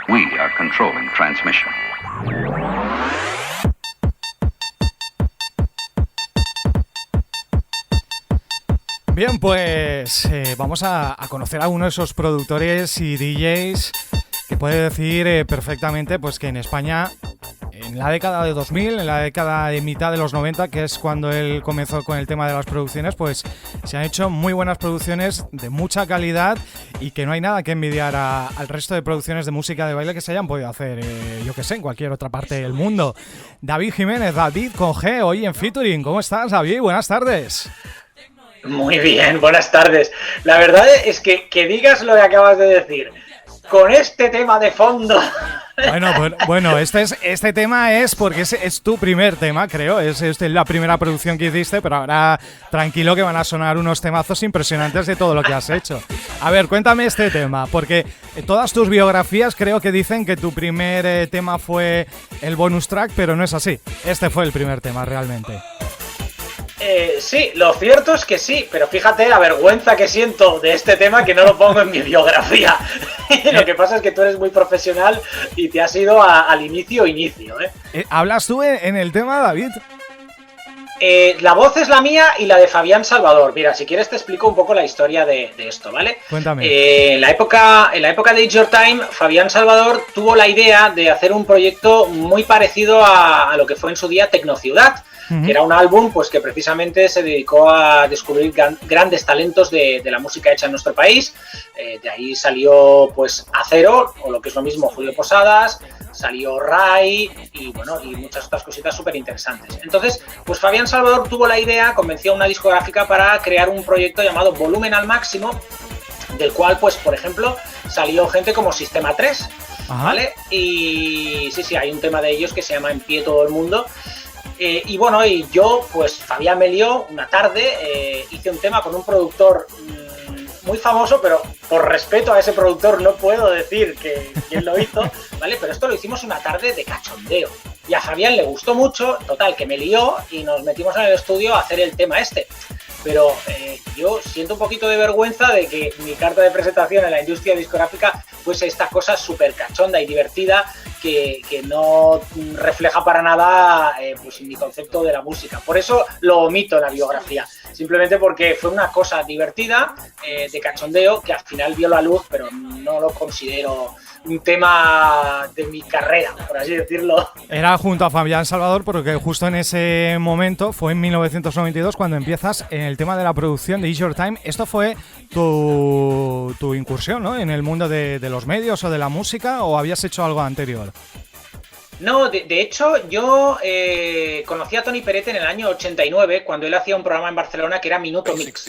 We are controlling transmission. Bien, pues vamos a conocer a uno de esos productores y DJs que puede decir perfectamente pues que en España, en la década de 2000, en la década de mitad de los 90, que es cuando él comenzó con el tema de las producciones, pues se han hecho muy buenas producciones de mucha calidad y que no hay nada que envidiar al resto de producciones de música de baile que se hayan podido hacer, yo que sé, en cualquier otra parte del mundo. David Jiménez, David con G, hoy en Featuring. ¿Cómo estás, David? Buenas tardes. Muy bien, buenas tardes. La verdad es que digas lo que acabas de decir, con este tema de fondo. Bueno, este tema es porque es tu primer tema, creo. Es la primera producción que hiciste, pero ahora tranquilo que van a sonar unos temazos impresionantes de todo lo que has hecho. A ver, cuéntame este tema, porque todas tus biografías creo que dicen que tu primer tema fue el bonus track, pero no es así. Este fue el primer tema realmente. Sí, lo cierto es que sí, pero fíjate la vergüenza que siento de este tema que no lo pongo en mi biografía. Lo que pasa es que tú eres muy profesional y te has ido al inicio. ¿Hablas tú en el tema, David? La voz es la mía y la de Fabián Salvador. Mira, si quieres te explico un poco la historia de esto, ¿vale? Cuéntame. En la época de It's Your Time, Fabián Salvador tuvo la idea de hacer un proyecto muy parecido a lo que fue en su día Tecnociudad, que era un álbum pues que precisamente se dedicó a descubrir grandes talentos de la música hecha en nuestro país. De ahí salió pues Acero, o lo que es lo mismo Julio Posadas, salió Rai y bueno, y muchas otras cositas súper interesantes. Entonces, pues Fabián Salvador tuvo la idea, convenció a una discográfica para crear un proyecto llamado Volumen al Máximo, del cual pues por ejemplo salió gente como Sistema 3, ¿vale? Y sí, hay un tema de ellos que se llama En Pie Todo el Mundo. Y bueno, y yo, pues Fabián me lió una tarde, hice un tema con un productor muy famoso, pero por respeto a ese productor no puedo decir quién lo hizo, ¿vale? Pero esto lo hicimos una tarde de cachondeo. Y a Fabián le gustó mucho, total, que me lió y nos metimos en el estudio a hacer el tema este. Pero yo siento un poquito de vergüenza de que mi carta de presentación en la industria discográfica fuese esta cosa súper cachonda y divertida que no refleja para nada pues mi concepto de la música. Por eso lo omito en la biografía, simplemente porque fue una cosa divertida, de cachondeo, que al final vio la luz, pero no lo considero un tema de mi carrera, por así decirlo. Era junto a Fabián Salvador, porque justo en ese momento, fue en 1992, cuando empiezas en el tema de la producción de It's Your Time. Esto fue tu incursión, ¿no?, en el mundo de los medios o de la música, ¿o habías hecho algo anterior? No, de hecho yo conocí a Toni Peret en el año 89, cuando él hacía un programa en Barcelona que era Minuto Mix.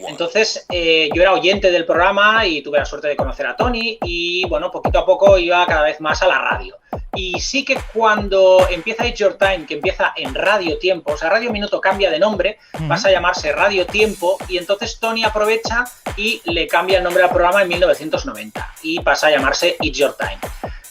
Entonces yo era oyente del programa y tuve la suerte de conocer a Toni y bueno, poquito a poco iba cada vez más a la radio. Y sí que cuando empieza It's Your Time, que empieza en Radio Tiempo, o sea, Radio Minuto cambia de nombre, pasa a llamarse Radio Tiempo, y entonces Toni aprovecha y le cambia el nombre al programa en 1990 y pasa a llamarse It's Your Time.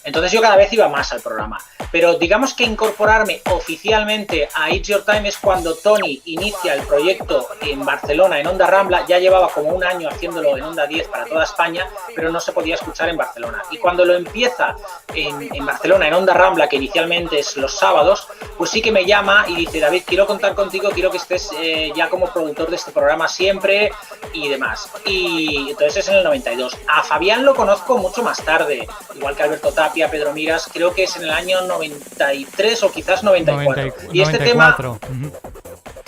Entonces yo cada vez iba más al programa. Pero digamos que incorporarme oficialmente a It's Your Time es cuando Toni inicia el proyecto en Barcelona, en Onda Rambla. Ya llevaba como un año haciéndolo en Onda 10 para toda España, pero no se podía escuchar en Barcelona. Y cuando lo empieza en Barcelona, en Onda Rambla, que inicialmente es los sábados, pues sí que me llama y dice: David, quiero contar contigo, quiero que estés ya como productor de este programa siempre y demás. Y entonces es en el 92. A Fabián lo conozco mucho más tarde, igual que Alberto Tapia, Pedro Miras, creo que es en el año 93 o quizás 94. Y este 94. tema...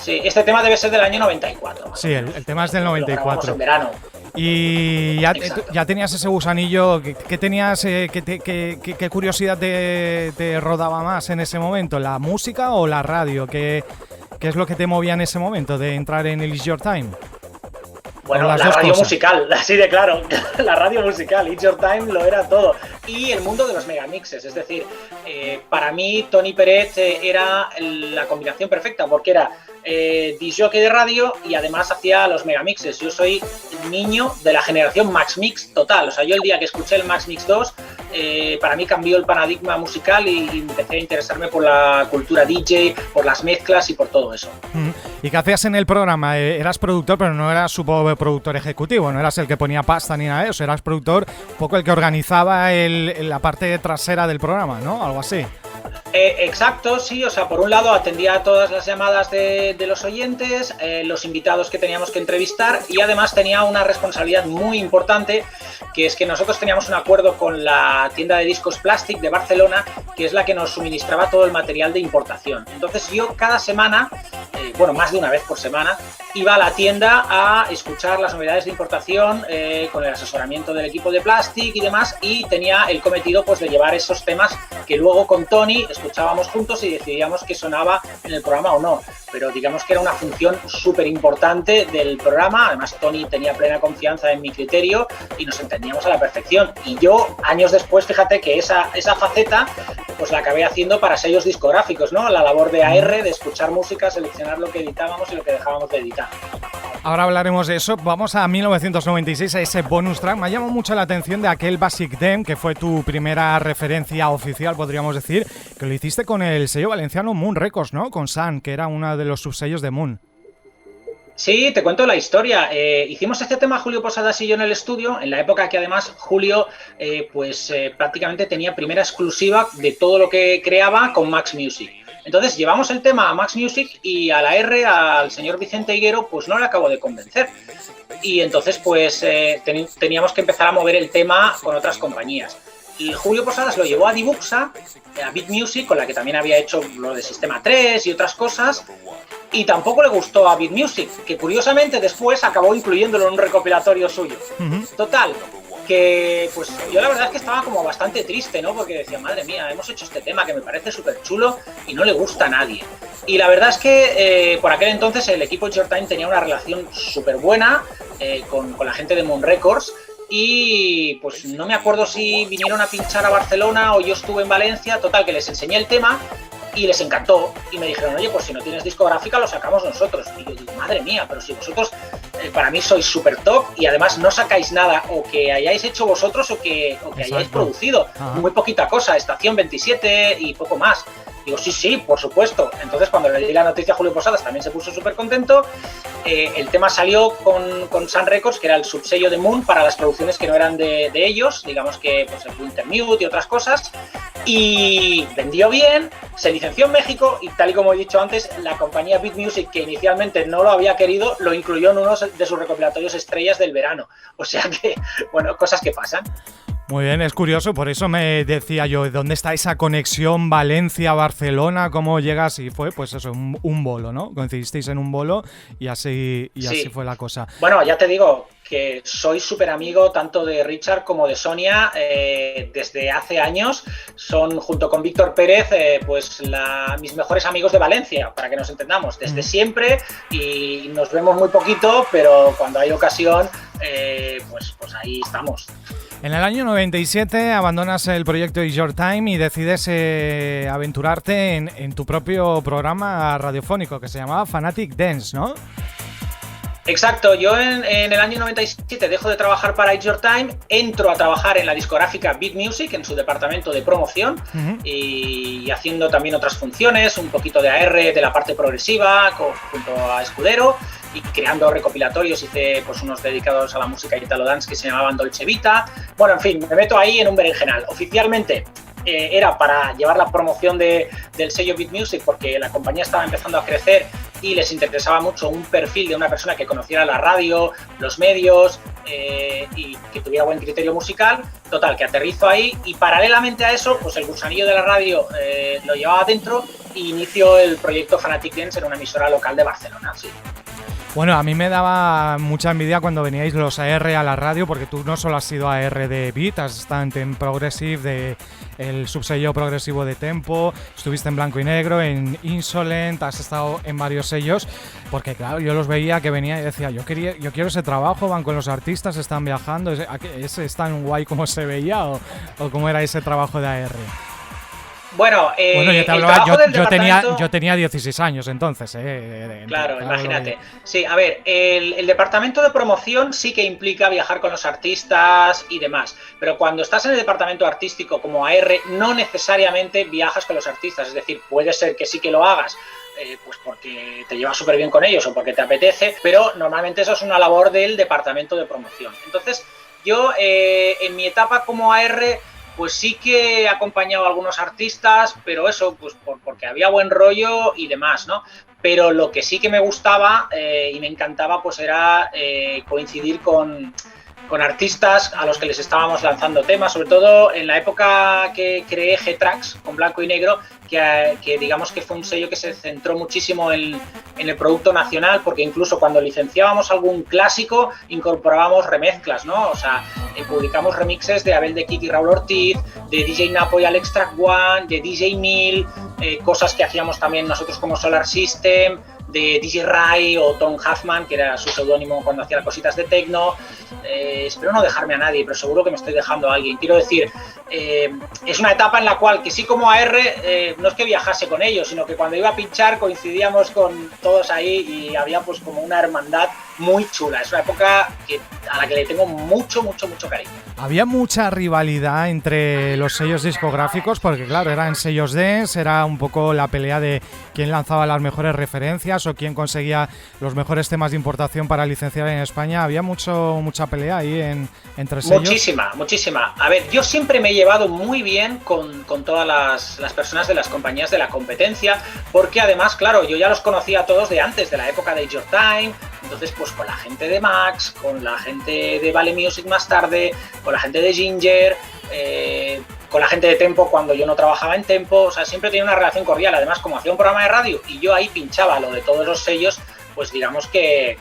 Sí, este tema debe ser del año 94. Sí, el tema es del 94. En verano. Y ya tenías ese gusanillo. ¿Qué tenías? ¿Qué curiosidad te rodaba más en ese momento? ¿La música o la radio? ¿Qué es lo que te movía en ese momento de entrar en el It's Your Time? Bueno, la radio musical, así de claro. La radio musical, It's Your Time lo era todo. Y el mundo de los megamixes, es decir, para mí Toni Peret era la combinación perfecta, porque era disc-jockey de radio y además hacía los megamixes. Yo soy niño de la generación Max Mix total, o sea, yo el día que escuché el Max Mix 2 para mí cambió el paradigma musical y empecé a interesarme por la cultura DJ, por las mezclas y por todo eso. ¿Y qué hacías en el programa? Eras productor, pero no eras, supongo, productor ejecutivo, no eras el que ponía pasta ni nada de eso, eras productor, un poco el que organizaba la parte trasera del programa, ¿no? Algo así. Exacto, sí, o sea, por un lado atendía a todas las llamadas de los oyentes, los invitados que teníamos que entrevistar, y además tenía una responsabilidad muy importante, que es que nosotros teníamos un acuerdo con la tienda de discos Plastic de Barcelona, que es la que nos suministraba todo el material de importación. Entonces yo cada semana, más de una vez por semana, iba a la tienda a escuchar las novedades de importación con el asesoramiento del equipo de Plastic y demás, y tenía el cometido pues de llevar esos temas que luego con Tony escuchábamos juntos y decidíamos que sonaba en el programa o no. Pero digamos que era una función súper importante del programa. Además, Tony tenía plena confianza en mi criterio y nos entendíamos a la perfección. Y yo, años después, fíjate que esa faceta pues la acabé haciendo para sellos discográficos, ¿no? La labor de AR, de escuchar música, seleccionar lo que editábamos y lo que dejábamos de editar. Ahora hablaremos de eso. Vamos a 1996, a ese bonus track. Me ha llamado mucho la atención de aquel Basic Dem, que fue tu primera referencia oficial, podríamos decir, que lo hiciste con el sello valenciano Moon Records, ¿no? Con Sun, que era uno de los subsellos de Moon. Sí, te cuento la historia. Hicimos este tema Julio Posadas y yo en el estudio, en la época que además Julio prácticamente tenía primera exclusiva de todo lo que creaba con Max Music. Entonces llevamos el tema a Max Music y a la R, al señor Vicente Higuero, pues no le acabo de convencer. Y entonces pues teníamos que empezar a mover el tema con otras compañías. Y Julio Posadas lo llevó a Dibuxa, a Beat Music, con la que también había hecho lo de Sistema 3 y otras cosas, y tampoco le gustó a Beat Music, que curiosamente después acabó incluyéndolo en un recopilatorio suyo. Total, que pues yo la verdad es que estaba como bastante triste, ¿no? Porque decía, madre mía, hemos hecho este tema que me parece súper chulo y no le gusta a nadie. Y la verdad es que por aquel entonces el equipo It's Your Time tenía una relación súper buena con la gente de Moon Records, y pues no me acuerdo si vinieron a pinchar a Barcelona o yo estuve en Valencia. Total, que les enseñé el tema y les encantó y me dijeron, oye, pues si no tienes discográfica lo sacamos nosotros. Y yo digo, madre mía, pero si vosotros para mí sois súper top y además no sacáis nada o que hayáis hecho vosotros o que hayáis producido. Muy poquita cosa, Estación 27 y poco más. Digo, sí, por supuesto. Entonces, cuando le di la noticia a Julio Posadas, también se puso súper contento. El tema salió con Sun Records, que era el subsello de Moon, para las producciones que no eran de ellos, digamos que pues, el Winter Mute y otras cosas. Y vendió bien, se licenció en México y, tal y como he dicho antes, la compañía Beat Music, que inicialmente no lo había querido, lo incluyó en uno de sus recopilatorios estrellas del verano. O sea que, bueno, cosas que pasan. Muy bien, es curioso, por eso me decía yo, ¿dónde está esa conexión Valencia-Barcelona? ¿Cómo llegas? Y fue, pues eso, un bolo, ¿no? Coincidisteis en un bolo y así fue la cosa. Bueno, ya te digo que soy súper amigo tanto de Richard como de Sonia desde hace años. Son, junto con Víctor Pérez, mis mejores amigos de Valencia, para que nos entendamos, desde siempre, y nos vemos muy poquito, pero cuando hay ocasión, pues ahí estamos. En el año 97 abandonas el proyecto It's Your Time y decides aventurarte en tu propio programa radiofónico que se llamaba Fanatic Dance, ¿no? Exacto, yo en el año 97 dejo de trabajar para It's Your Time, entro a trabajar en la discográfica Beat Music, en su departamento de promoción, y haciendo también otras funciones, un poquito de AR, de la parte progresiva, junto a Escudero, y creando recopilatorios. Hice pues unos dedicados a la música Italo Dance que se llamaban Dolce Vita. Bueno, en fin, me meto ahí en un berenjenal. Oficialmente era para llevar la promoción del sello Beat Music, porque la compañía estaba empezando a crecer y les interesaba mucho un perfil de una persona que conociera la radio, los medios y que tuviera buen criterio musical. Total, que aterrizo ahí y paralelamente a eso, pues el gusanillo de la radio lo llevaba dentro e inicio el proyecto Fanatic Dance en una emisora local de Barcelona, sí. Bueno, a mí me daba mucha envidia cuando veníais los AR a la radio, porque tú no solo has sido AR de Beat, has estado en Progressive, de el subsello progresivo de Tempo, estuviste en Blanco y Negro, en Insolent, has estado en varios sellos, porque claro, yo los veía que venía y decía, yo quiero ese trabajo, van con los artistas, están viajando, ¿es tan guay como se veía o cómo era ese trabajo de AR? Bueno, yo te hablaba, yo tenía 16 años entonces. Claro, imagínate. Sí, a ver, el departamento de promoción sí que implica viajar con los artistas y demás, pero cuando estás en el departamento artístico como AR, no necesariamente viajas con los artistas, es decir, puede ser que sí que lo hagas, pues porque te llevas súper bien con ellos o porque te apetece, pero normalmente eso es una labor del departamento de promoción. Entonces, yo en mi etapa como AR, pues sí que he acompañado a algunos artistas, pero eso, pues porque había buen rollo y demás, ¿no? Pero lo que sí que me gustaba y me encantaba, pues era coincidir con artistas a los que les estábamos lanzando temas, sobre todo en la época que creé G-Tracks con Blanco y Negro, que digamos que fue un sello que se centró muchísimo en el producto nacional, porque incluso cuando licenciábamos algún clásico incorporábamos remezclas, ¿no? O sea, publicamos remixes de Abel de Kid y Raúl Ortiz, de DJ Napo y Alex Track One, de DJ Mill, cosas que hacíamos también nosotros como Solar System, de DJ Rai o Tom Huffman, que era su seudónimo cuando hacía cositas de techno. Espero no dejarme a nadie, pero seguro que me estoy dejando a alguien. Quiero decir, es una etapa en la cual, que sí como AR, no es que viajase con ellos, sino que cuando iba a pinchar coincidíamos con todos ahí y había pues como una hermandad muy chula. Es una época a la que le tengo mucho cariño. Había mucha rivalidad entre los sellos discográficos, porque claro, eran sellos dance, era un poco la pelea de quién lanzaba las mejores referencias o quién conseguía los mejores temas de importación para licenciar en España. Había mucha pelea ahí entre sellos. Muchísima. A ver, yo siempre me he llevado muy bien con todas las personas de las compañías de la competencia, porque además, claro, yo ya los conocía a todos de antes, de la época de Your Time. Entonces, pues con la gente de Max, con la gente de Vale Music más tarde, con la gente de Ginger, con la gente de Tempo cuando yo no trabajaba en Tempo. O sea, siempre tenía una relación cordial. Además, como hacía un programa de radio y yo ahí pinchaba lo de todos los sellos, pues digamos que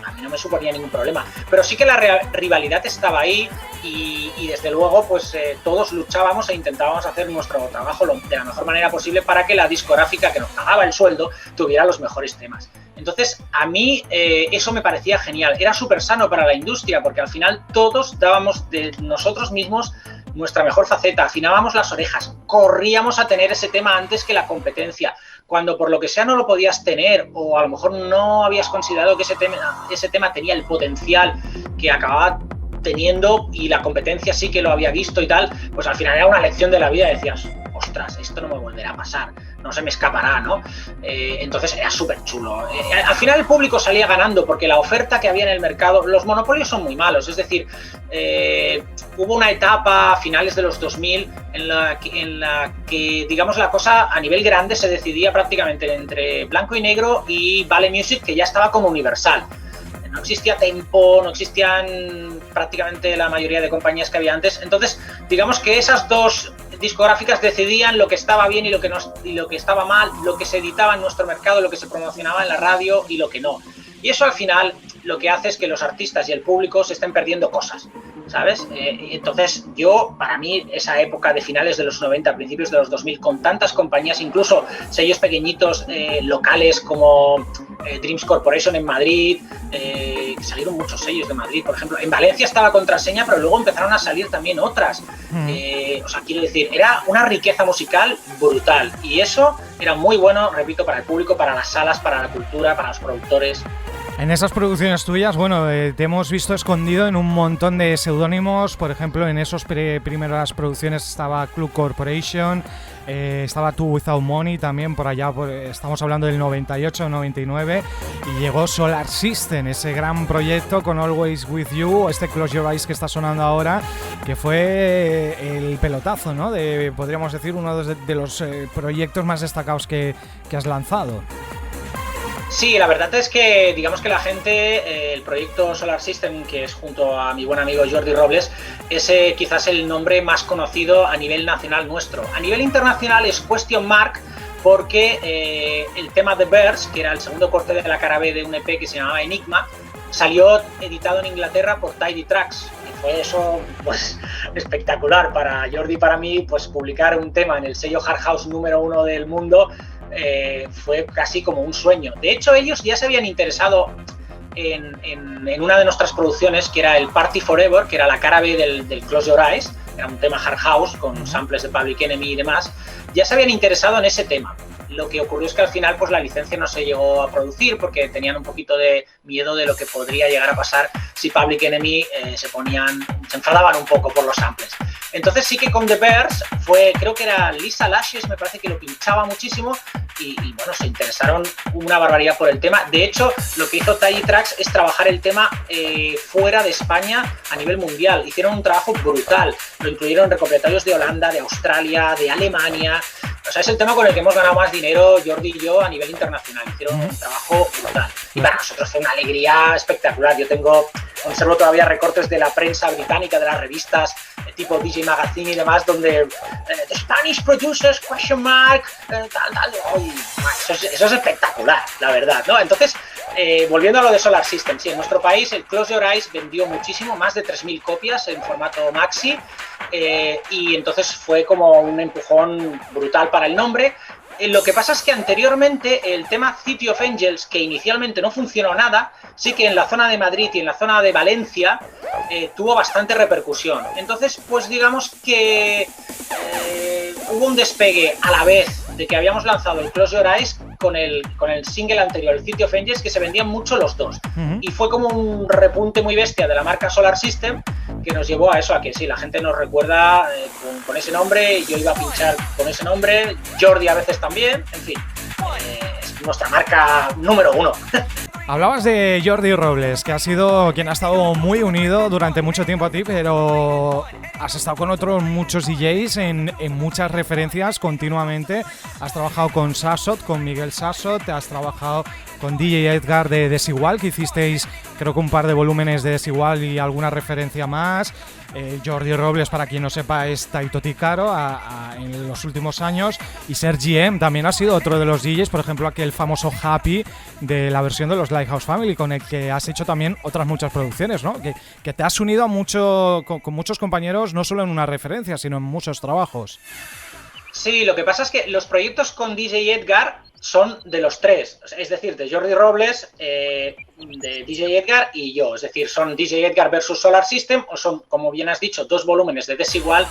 a mí no me suponía ningún problema. Pero sí que la rivalidad estaba ahí y desde luego pues todos luchábamos e intentábamos hacer nuestro trabajo de la mejor manera posible para que la discográfica que nos pagaba el sueldo tuviera los mejores temas. Entonces a mí eso me parecía genial, era súper sano para la industria, porque al final todos dábamos de nosotros mismos nuestra mejor faceta, afinábamos las orejas, corríamos a tener ese tema antes que la competencia. Cuando por lo que sea no lo podías tener o a lo mejor no habías considerado que ese tema tenía el potencial que acababa teniendo y la competencia sí que lo había visto y tal, pues al final era una lección de la vida. Decías, ostras, esto no me volverá a pasar, no se me escapará, ¿no? Entonces era súper chulo. Al final el público salía ganando porque la oferta que había en el mercado, los monopolios son muy malos, es decir, hubo una etapa a finales de los 2000 en la que digamos la cosa a nivel grande se decidía prácticamente entre Blanco y Negro y Vale Music, que ya estaba como Universal. No existía Tempo, no existían prácticamente la mayoría de compañías que había antes. Entonces, digamos que esas dos discográficas decidían lo que estaba bien y lo que estaba mal, lo que se editaba en nuestro mercado, lo que se promocionaba en la radio y lo que no. Y eso al final lo que hace es que los artistas y el público se estén perdiendo cosas, ¿sabes? Entonces para mí, esa época de finales de los 90, principios de los 2000, con tantas compañías, incluso sellos pequeñitos locales como Dreams Corporation en Madrid, salieron muchos sellos de Madrid, por ejemplo. En Valencia estaba Contraseña, pero luego empezaron a salir también otras. O sea, quiero decir, era una riqueza musical brutal. Y eso era muy bueno, repito, para el público, para las salas, para la cultura, para los productores. En esas producciones tuyas, bueno, te hemos visto escondido en un montón de seudónimos. Por ejemplo, en esas primeras producciones estaba Club Corporation, estaba Two Without Money también por allá, estamos hablando del 98, 99, y llegó Solar System, ese gran proyecto con Always With You, este Close Your Eyes que está sonando ahora, que fue el pelotazo, ¿no? Podríamos decir uno de los proyectos más destacados que has lanzado. Sí, la verdad es que digamos que la gente, el proyecto Solar System, que es junto a mi buen amigo Jordi Robles, es quizás el nombre más conocido a nivel nacional nuestro. A nivel internacional es Question Mark, porque el tema The Birds, que era el segundo corte de la cara B de un EP que se llamaba Enigma, salió editado en Inglaterra por Tidy Tracks. Y fue eso pues espectacular para Jordi y para mí, pues publicar un tema en el sello Hard House número 1 del mundo. Fue casi como un sueño. De hecho, ellos ya se habían interesado en una de nuestras producciones, que era el Party Forever, que era la cara B del Close Your Eyes, era un tema hard house con samples de Public Enemy y demás, ya se habían interesado en ese tema. Lo que ocurrió es que al final pues la licencia no se llegó a producir porque tenían un poquito de miedo de lo que podría llegar a pasar si Public Enemy se enfadaban un poco por los samples. Entonces sí que con The Bears creo que era Lisa Lashes, me parece que lo pinchaba muchísimo y bueno, se interesaron una barbaridad por el tema. De hecho, lo que hizo Tiny Tracks es trabajar el tema fuera de España a nivel mundial. Hicieron un trabajo brutal, lo incluyeron en recopilatorios de Holanda, de Australia, de Alemania. O sea, es el tema con el que hemos ganado más dinero Jordi y yo a nivel internacional. Hicieron un trabajo brutal. Y para nosotros fue una alegría espectacular. Yo conservo todavía recortes de la prensa británica, de las revistas tipo DJ Magazine y demás, donde The Spanish Producers, question mark, eso es espectacular, la verdad, ¿no? Entonces, volviendo a lo de Solar System, sí, en nuestro país el Close Your Eyes vendió muchísimo, más de 3.000 copias en formato maxi, y entonces fue como un empujón brutal para el nombre. Lo que pasa es que anteriormente el tema City of Angels, que inicialmente no funcionó nada, sí que en la zona de Madrid y en la zona de Valencia tuvo bastante repercusión. Entonces, pues digamos que hubo un despegue a la vez de que habíamos lanzado el Close Your Eyes con el single anterior, el City of Angels, que se vendían mucho los dos. Y fue como un repunte muy bestia de la marca Solar System que nos llevó a eso, a que sí, la gente nos recuerda con ese nombre, yo iba a pinchar con ese nombre, Jordi a veces también, en fin, es nuestra marca número 1. Hablabas de Jordi Robles, que ha sido quien ha estado muy unido durante mucho tiempo a ti, pero has estado con otros muchos DJs en muchas referencias continuamente. Has trabajado con Sassot, con Miguel Sassot, has trabajado con DJ Edgar de Desigual, que hicisteis creo que un par de volúmenes de Desigual y alguna referencia más. Jordi Robles, para quien no sepa, es Taito Ticaro en los últimos años, y Sergi M también ha sido otro de los DJs, por ejemplo aquel famoso Happy de la versión de los Lighthouse Family, con el que has hecho también otras muchas producciones, ¿no? Que te has unido con muchos compañeros, no solo en una referencia, sino en muchos trabajos. Sí, lo que pasa es que los proyectos con DJ Edgar son de los tres, es decir, de Jordi Robles, de DJ Edgar y yo, es decir, son DJ Edgar versus Solar System, o son, como bien has dicho, dos volúmenes de Desigual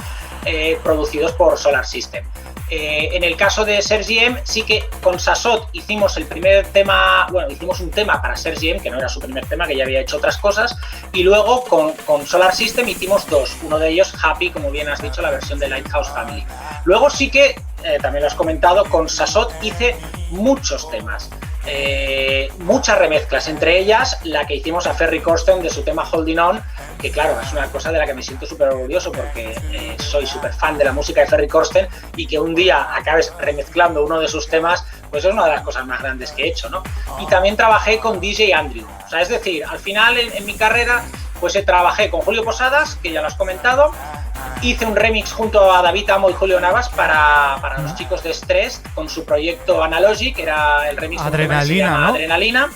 producidos por Solar System. En el caso de Sergi M, sí que con Sassot hicimos el primer tema, bueno, hicimos un tema para Sergi M, que no era su primer tema, que ya había hecho otras cosas, y luego con Solar System hicimos dos, uno de ellos Happy, como bien has dicho, la versión de Lighthouse Family. Luego sí que, también lo has comentado, con Sassot hice muchos temas, muchas remezclas, entre ellas la que hicimos a Ferry Corsten de su tema Holding On, que claro, es una cosa de la que me siento súper orgulloso porque soy súper fan de la música de Ferry Corsten, y que un día acabes remezclando uno de sus temas, pues es una de las cosas más grandes que he hecho, ¿no? Y también trabajé con DJ Andrew, o sea, es decir, al final en mi carrera pues trabajé con Julio Posadas, que ya lo has comentado, hice un remix junto a David Amo y Julio Navas para los chicos de Stress con su proyecto Analogy, que era el remix Adrenalina, ¿no? Adrenalina,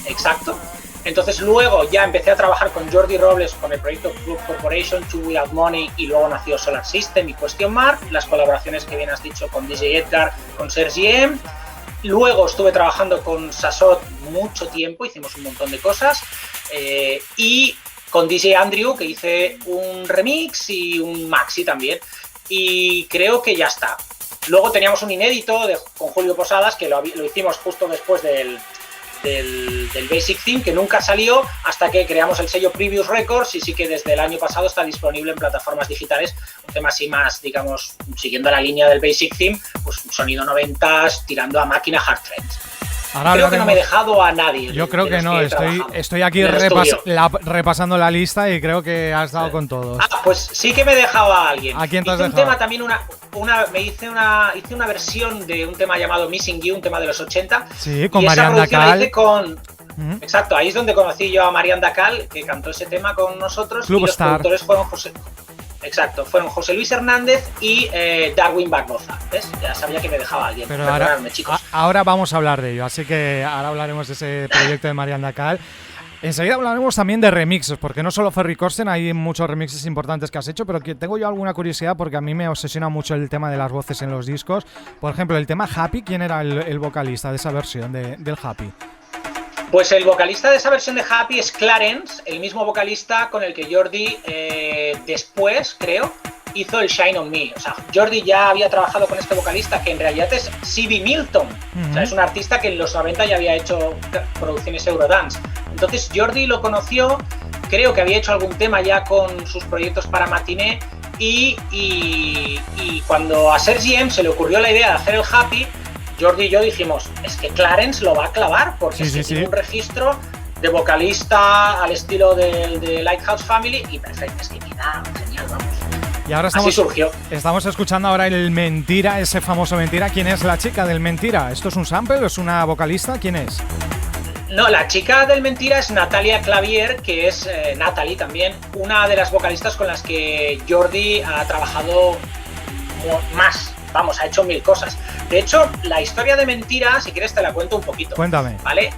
exacto. Entonces luego ya empecé a trabajar con Jordi Robles con el proyecto Club Corporation, Two Without Money, y luego nació Solar System y Question Mark, las colaboraciones que bien has dicho con DJ Edgar, con Sergi M. Luego estuve trabajando con Sassot mucho tiempo, hicimos un montón de cosas, y con DJ Andrew, que hice un remix y un maxi también, y creo que ya está. Luego teníamos un inédito con Julio Posadas, que lo hicimos justo después del Basic Theme, que nunca salió hasta que creamos el sello Previous Records, y sí que desde el año pasado está disponible en plataformas digitales, un tema así más, digamos, siguiendo la línea del Basic Theme, pues un sonido 90s tirando a máquina hard trance. Ahora creo que no me he dejado a nadie. Yo creo que no, estoy aquí repasando la lista y creo que has dado con todos. Pues sí que me he dejado a alguien. ¿A quién te has dejado? Un tema también, hice una versión de un tema llamado Missing You, un tema de los 80. Sí, con Marian Dacal. Exacto, ahí es donde conocí yo a Marian Dacal, que cantó ese tema con nosotros. Club y los Star. productores fueron José Luis Hernández y Darwin Barboza. ¿Ves? Ya sabía que me dejaba alguien. Pero chicos. ahora vamos a hablar de ello, así que ahora hablaremos de ese proyecto de Marian Dacal. Enseguida hablaremos también de remixes, porque no solo Ferry Corsten, hay muchos remixes importantes que has hecho, pero que tengo yo alguna curiosidad porque a mí me obsesiona mucho el tema de las voces en los discos. Por ejemplo, el tema Happy, ¿quién era el vocalista de esa versión del Happy? Pues el vocalista de esa versión de Happy es Clarence, el mismo vocalista con el que Jordi después, creo, hizo el Shine on Me. O sea, Jordi ya había trabajado con este vocalista, que en realidad es C.B. Milton. O sea, es un artista que en los 90 ya había hecho producciones Eurodance. Entonces Jordi lo conoció, creo que había hecho algún tema ya con sus proyectos para Matiné, y cuando a Sergi M se le ocurrió la idea de hacer el Happy, Jordi y yo dijimos, es que Clarence lo va a clavar, porque tiene un registro de vocalista al estilo de Lighthouse Family, y perfecto, es que queda genial, vamos. Y ahora así surgió. Estamos escuchando ahora el Mentira, ese famoso Mentira. ¿Quién es la chica del Mentira? ¿Esto es un sample o es una vocalista? ¿Quién es? No, la chica del Mentira es Natalia Clavier, que es Natalie también, una de las vocalistas con las que Jordi ha trabajado más. Vamos, ha hecho 1000 cosas. De hecho, la historia de Mentira, si quieres te la cuento un poquito. Cuéntame. ¿Vale?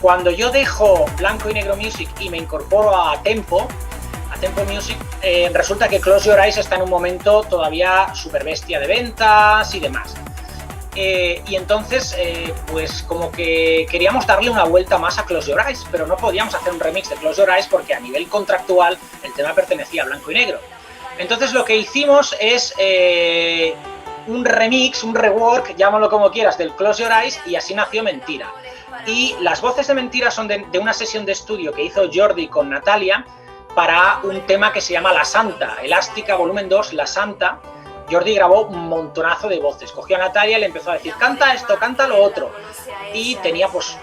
Cuando yo dejo Blanco y Negro Music y me incorporo a Tempo Music, resulta que Close Your Eyes está en un momento todavía súper bestia de ventas y demás. Y entonces, pues como que queríamos darle una vuelta más a Close Your Eyes, pero no podíamos hacer un remix de Close Your Eyes porque a nivel contractual el tema pertenecía a Blanco y Negro. Entonces lo que hicimos es un remix, un rework, llámalo como quieras, del Close Your Eyes, y así nació Mentira. Y las voces de Mentira son de una sesión de estudio que hizo Jordi con Natalia para un tema que se llama La Santa, Elástica Volumen 2, La Santa. Jordi grabó un montonazo de voces, cogió a Natalia y le empezó a decir, canta esto, canta lo otro, y tenía pues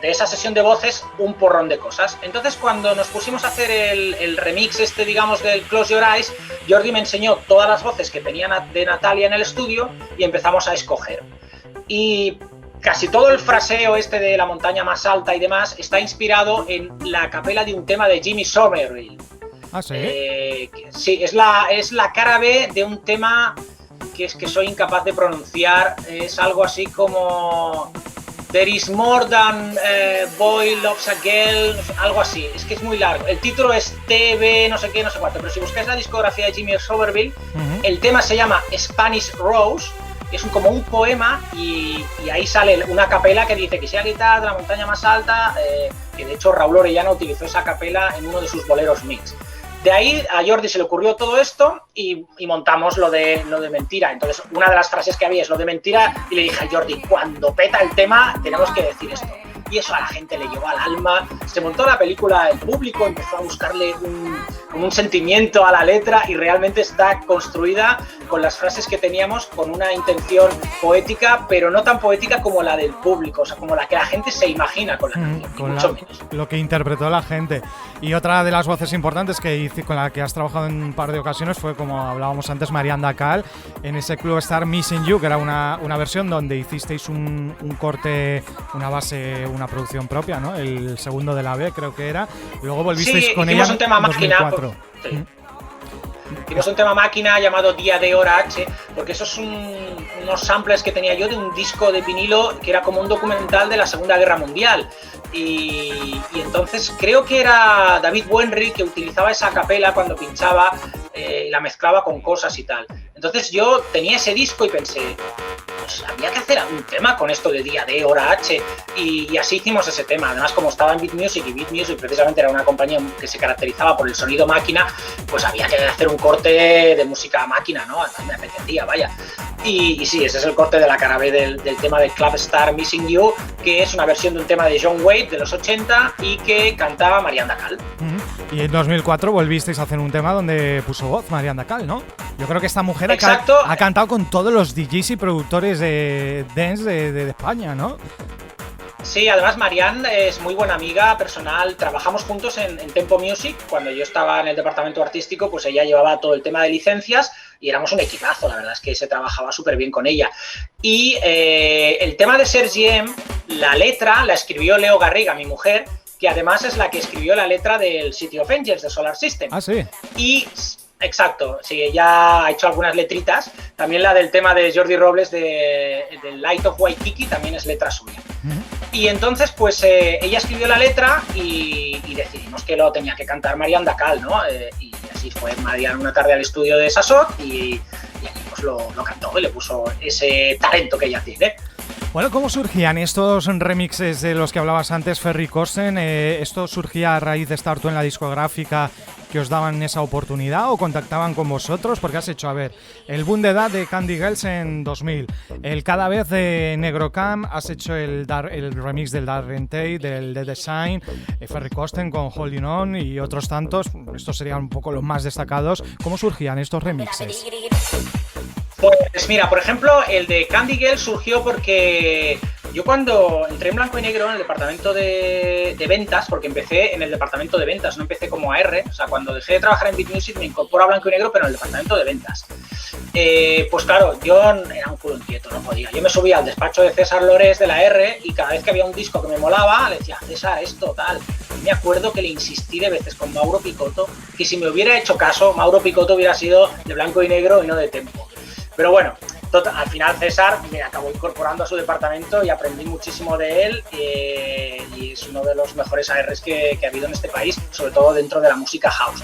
de esa sesión de voces un porrón de cosas. Entonces cuando nos pusimos a hacer el remix digamos, del Close Your Eyes, Jordi me enseñó todas las voces que tenía de Natalia en el estudio y empezamos a escoger. Y casi todo el fraseo de la montaña más alta y demás está inspirado en la capela de un tema de Jimmy Somerville. ¿Ah, sí? Sí, es la cara B de un tema que soy incapaz de pronunciar. Es algo así como There is more than boy loves a girl, algo así. Es que es muy largo. El título es TB no sé qué, no sé cuánto. Pero si buscáis la discografía de Jimmy Somerville, el tema se llama Spanish Rose. Es como un poema, y ahí sale una capela que dice que sea guitarra de la montaña más alta, que de hecho Raúl Orellana utilizó esa capela en uno de sus boleros mix. De ahí a Jordi se le ocurrió todo esto y montamos lo de Mentira. Entonces una de las frases que había es lo de Mentira, y le dije a Jordi, cuando peta el tema tenemos que decir esto. Y eso a la gente le llegó al alma, se montó la película, el público empezó a buscarle un sentimiento a la letra, y realmente está construida con las frases que teníamos, con una intención poética, pero no tan poética como la del público, o sea, como la que la gente se imagina con la canción, mucho menos. Lo que interpretó la gente. Y otra de las voces importantes con la que has trabajado en un par de ocasiones fue, como hablábamos antes, Marianne Dacal, en ese Club Star Missing You, que era una versión donde hicisteis un corte, una base, una producción propia, ¿no? El segundo de la B, creo que era. Luego volvisteis con ella un tema en 2004. Sí. Hicimos un tema máquina llamado Día de Hora H, porque esos son unos samples que tenía yo de un disco de vinilo que era como un documental de la Segunda Guerra Mundial. Y entonces creo que era David Wenry que utilizaba esa capela cuando pinchaba, y la mezclaba con cosas y tal. Entonces yo tenía ese disco y pensé, pues había que hacer un tema con esto de Día de Hora H, y así hicimos ese tema. Además, como estaba en Beat Music, y Beat Music precisamente era una compañía que se caracterizaba por el sonido máquina, pues había que hacer un corte de música máquina, ¿no? Me apetecía, vaya. Y sí, ese es el corte de la cara B del tema de Club Star Missing You, que es una versión de un tema de John Waite de los 80 y que cantaba Marianne Dacal. Y en 2004 volvisteis a hacer un tema donde puso voz Marianne Dacal, ¿no? Yo creo que esta mujer ha cantado con todos los DJs y productores de dance de España, ¿no? Sí, además Marianne es muy buena amiga personal, trabajamos juntos en Tempo Music. Cuando yo estaba en el departamento artístico, pues ella llevaba todo el tema de licencias y éramos un equipazo, la verdad es que se trabajaba súper bien con ella. Y el tema de Sergi M, la letra la escribió Leo Garriga, mi mujer, que además es la que escribió la letra del City of Angels de Solar System. Ah, sí. Y exacto, sí, ella ha hecho algunas letritas. También la del tema de Jordi Robles de Light of Waikiki también es letra suya. Y entonces, pues ella escribió la letra y decidimos que lo tenía que cantar Marianne Dacal, ¿no? Y así fue Marianne una tarde al estudio de Sasot y allí pues lo cantó y le puso ese talento que ella tiene. Bueno, ¿cómo surgían estos remixes de los que hablabas antes, Ferry Corsten? ¿Esto surgía a raíz de estar tú en la discográfica que os daban esa oportunidad o contactaban con vosotros? Porque has hecho, a ver, el Boom de Dad de Candy Girls en 2000, el Cada Vez de Negrocam, has hecho el remix del Darren Tate, del The Design, Ferry Corsten con Holding On y otros tantos. Estos serían un poco los más destacados. ¿Cómo surgían estos remixes? Pues mira, por ejemplo, el de Candy Girl surgió porque yo cuando entré en Blanco y Negro en el departamento de ventas, porque empecé en el departamento de ventas, no empecé como AR, o sea, cuando dejé de trabajar en Beat Music me incorporé a Blanco y Negro, pero en el departamento de ventas. Pues claro, yo era un culo inquieto, no podía. Yo me subía al despacho de César Lores de la R y cada vez que había un disco que me molaba, le decía, César, esto, tal. Y me acuerdo que le insistí de veces con Mauro Picotto, que si me hubiera hecho caso, Mauro Picotto hubiera sido de Blanco y Negro y no de Tempo. Pero bueno, al final César me acabó incorporando a su departamento y aprendí muchísimo de él y es uno de los mejores ARs que ha habido en este país, sobre todo dentro de la música house.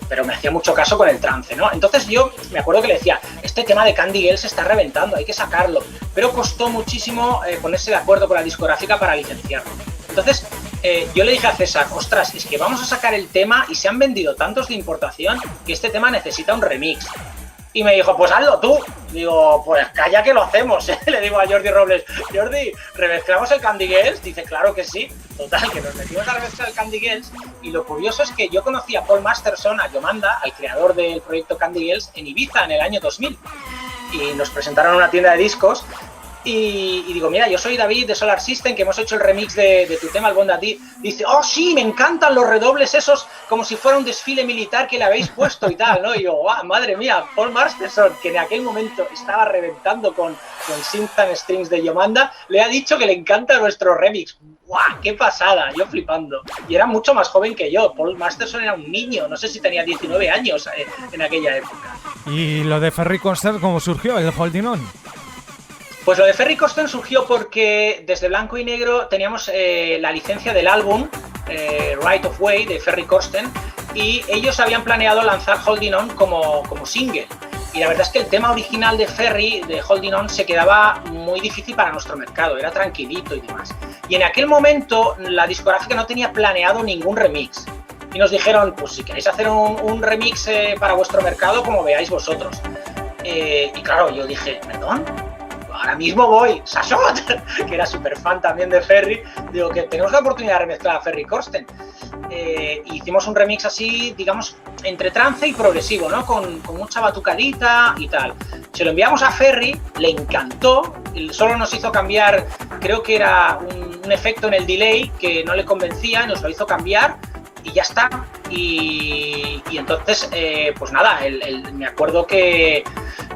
Pero me hacía mucho caso con el trance, ¿no? Entonces yo me acuerdo que le decía, este tema de Candy Girl se está reventando, hay que sacarlo. Pero costó muchísimo ponerse de acuerdo con la discográfica para licenciarlo. Entonces yo le dije a César, ostras, es que vamos a sacar el tema y se han vendido tantos de importación que este tema necesita un remix. Y me dijo, pues hazlo tú. Digo, pues calla que lo hacemos. Le digo a Jordi Robles, Jordi, ¿remezclamos el Candy Girls? Dice, claro que sí. Total, que nos metimos a remezclar el Candy Girls. Y lo curioso es que yo conocí a Paul Masterson, a Yomanda, al creador del proyecto Candy Girls, en Ibiza en el año 2000. Y nos presentaron en una tienda de discos. Y digo, mira, yo soy David de Solar System, que hemos hecho el remix de tu tema, el Bond a ti. Dice, oh sí, me encantan los redobles esos, como si fuera un desfile militar que le habéis puesto y tal, ¿no? Y yo, wow, madre mía, Paul Masterson, que en aquel momento estaba reventando con Synth and Strings de Yomanda, le ha dicho que le encanta nuestro remix. ¡Guau! ¡Qué pasada! Yo flipando. Y era mucho más joven que yo. Paul Masterson era un niño, no sé si tenía 19 años en aquella época. ¿Y lo de Ferry Corsten cómo surgió, el Holding On? Pues lo de Ferry Corsten surgió porque desde Blanco y Negro teníamos la licencia del álbum Right of Way de Ferry Corsten y ellos habían planeado lanzar Holding On como single. Y la verdad es que el tema original de Ferry, de Holding On, se quedaba muy difícil para nuestro mercado, era tranquilito y demás. Y en aquel momento la discográfica no tenía planeado ningún remix. Y nos dijeron, pues si queréis hacer un remix para vuestro mercado, como veáis vosotros. Y claro, yo dije, ¿perdón? Ahora mismo voy, Sashot, que era súper fan también de Ferry, digo que tenemos la oportunidad de remezclar a Ferry Corsten. Hicimos un remix así, digamos, entre trance y progresivo, ¿no? Con mucha batucadita y tal. Se lo enviamos a Ferry, le encantó, solo nos hizo cambiar, creo que era un efecto en el delay que no le convencía, nos lo hizo cambiar y ya está. Y entonces, pues nada, me acuerdo que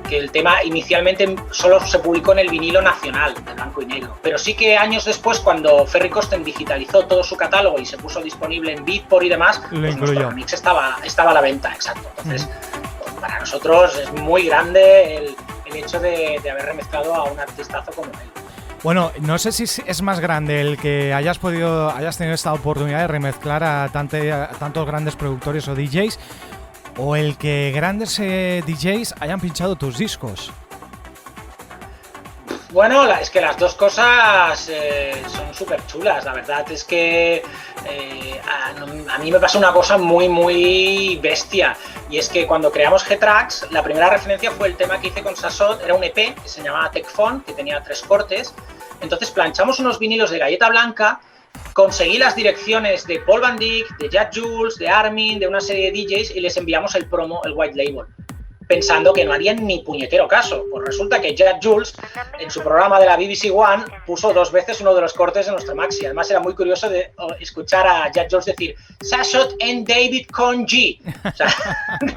el tema inicialmente solo se publicó en el vinilo nacional de Blanco y Negro, pero sí que años después, cuando Ferry Corsten digitalizó todo su catálogo y se puso disponible en Beatport y demás, pues nuestro remix estaba a la venta, exacto. Entonces, pues para nosotros es muy grande el hecho de haber remezclado a un artistazo como él. Bueno, no sé si es más grande el que hayas tenido esta oportunidad de remezclar a tantos grandes productores o DJs, o el que grandes DJs hayan pinchado tus discos. Bueno, es que las dos cosas son súper chulas. La verdad es que a mí me pasa una cosa muy, muy bestia. Y es que cuando creamos G-Tracks, la primera referencia fue el tema que hice con Sashot. Era un EP que se llamaba Tecfon, que tenía 3 cortes. Entonces planchamos unos vinilos de galleta blanca, conseguí las direcciones de Paul Van Dyk, de Jack Jules, de Armin, de una serie de DJs y les enviamos el promo, el white label, pensando que no harían ni puñetero caso. Pues resulta que Jack Jules, en su programa de la BBC One, puso 2 veces uno de los cortes de nuestro maxi. Además era muy curioso de escuchar a Jack Jules decir Sashot and David Conji. O sea,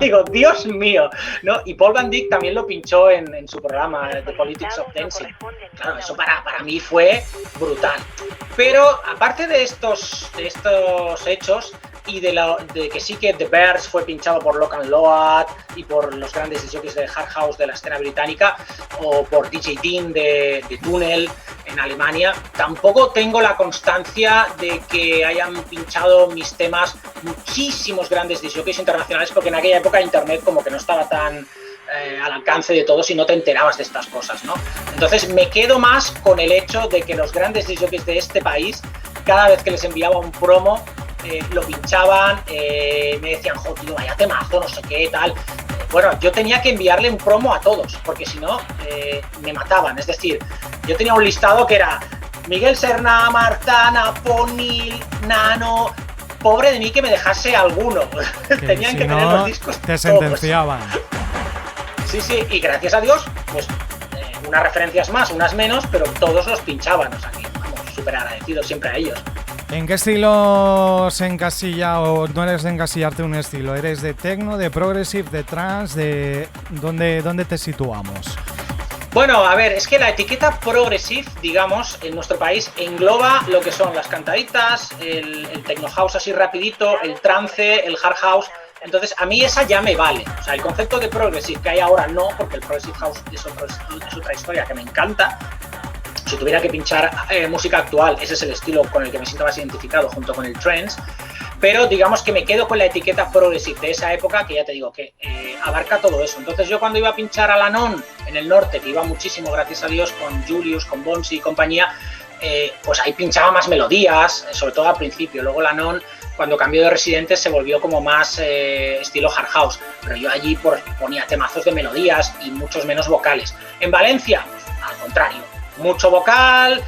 digo, Dios mío, ¿no? Y Paul Van Dyk también lo pinchó en su programa The Politics of Dancing. Claro, eso para mí fue brutal. Pero aparte de estos hechos, y de que sí que The Bears fue pinchado por Lock and Load y por los grandes DJs de Hard House de la escena británica, o por DJ Dean de Tunnel en Alemania, tampoco tengo la constancia de que hayan pinchado mis temas muchísimos grandes DJs internacionales, porque en aquella época internet como que no estaba tan al alcance de todos y no te enterabas de estas cosas, ¿no? Entonces me quedo más con el hecho de que los grandes DJs de este país, cada vez que les enviaba un promo, lo pinchaban, me decían, jo, tío, vaya temazo, no sé qué, tal. Bueno, yo tenía que enviarle un promo a todos, porque si no, me mataban. Es decir, yo tenía un listado que era Miguel Serna, Martana, Ponil, Nano. Pobre de mí que me dejase alguno. Tenían que tener los discos te sentenciaban. Sí, y gracias a Dios, pues unas referencias más, unas menos, pero todos los pinchaban. O sea que, vamos, súper agradecidos siempre a ellos. ¿En qué estilo se encasilla o no eres de encasillarte un estilo? ¿Eres de techno, de progressive, de trance? De ¿Dónde te situamos? Bueno, a ver, es que la etiqueta progressive, digamos, en nuestro país engloba lo que son las cantaditas, el techno house así rapidito, el trance, el hard house. Entonces, a mí esa ya me vale. O sea, el concepto de progressive que hay ahora no, porque el progressive house es otra historia que me encanta. Si tuviera que pinchar música actual, ese es el estilo con el que me siento más identificado, junto con el trance. Pero digamos que me quedo con la etiqueta progressive de esa época, que ya te digo que abarca todo eso. Entonces yo cuando iba a pinchar a Lanón en el norte, que iba muchísimo, gracias a Dios, con Julius, con Bonsi y compañía, pues ahí pinchaba más melodías, sobre todo al principio. Luego Lanón, cuando cambió de residentes, se volvió como más estilo hard house. Pero yo allí ponía temazos de melodías y muchos menos vocales. En Valencia, pues, al contrario, mucho vocal,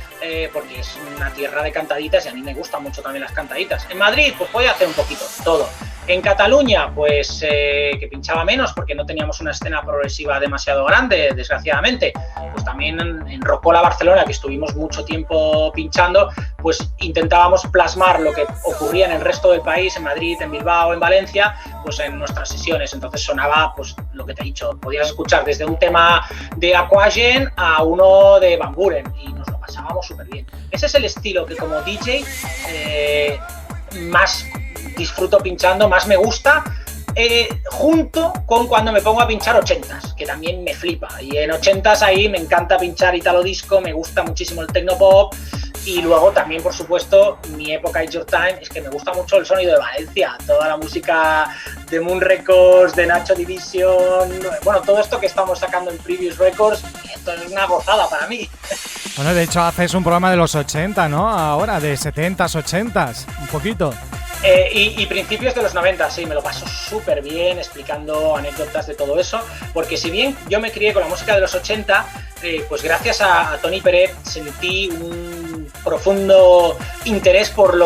porque es una tierra de cantaditas y a mí me gustan mucho también las cantaditas. En Madrid, pues voy a hacer un poquito todo. En Cataluña, pues que pinchaba menos porque no teníamos una escena progresiva demasiado grande, desgraciadamente. Pues también en Rocola, Barcelona, que estuvimos mucho tiempo pinchando, pues intentábamos plasmar lo que ocurría en el resto del país, en Madrid, en Bilbao, en Valencia, pues en nuestras sesiones. Entonces sonaba, pues lo que te he dicho, podías escuchar desde un tema de Aquagen a uno de Van Buren y nos lo pasábamos súper bien. Ese es el estilo que como DJ más disfruto pinchando, más me gusta, junto con cuando me pongo a pinchar 80s, que también me flipa. Y en 80s ahí me encanta pinchar italo disco, me gusta muchísimo el techno pop. Y luego también, por supuesto, mi época It's Your Time, es que me gusta mucho el sonido de Valencia, toda la música de Moon Records, de Nacho Division, bueno, todo esto que estamos sacando en Previous Records, esto es una gozada para mí. Bueno, de hecho haces un programa de los 80, ¿no? Ahora, de 70s, 80s, un poquito. Y principios de los 90, sí, me lo paso súper bien explicando anécdotas de todo eso, porque si bien yo me crié con la música de los 80, pues gracias a Tony Pérez sentí un profundo interés por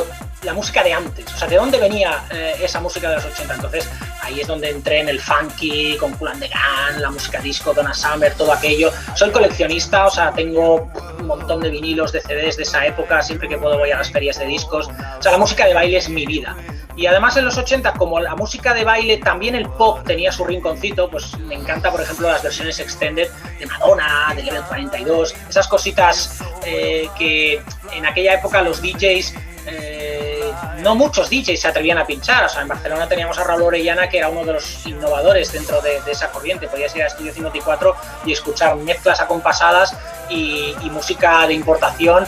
la música de antes, o sea, de dónde venía esa música de los 80. Entonces ahí es donde entré en el funky, con Kool and the Gang, la música disco, Donna Summer, todo aquello. Soy coleccionista, o sea, tengo un montón de vinilos, de CDs de esa época, siempre que puedo voy a las ferias de discos. O sea, la música de baile es mi vida. Y además en los 80, como la música de baile, también el pop tenía su rinconcito, pues me encanta, por ejemplo, las versiones extended de Madonna, de Level 42, esas cositas que en aquella época los DJs, no muchos DJs se atrevían a pinchar. O sea, en Barcelona teníamos a Raúl Orellana, que era uno de los innovadores dentro de esa corriente. Podías ir a Estudio 54 y escuchar mezclas acompasadas y música de importación,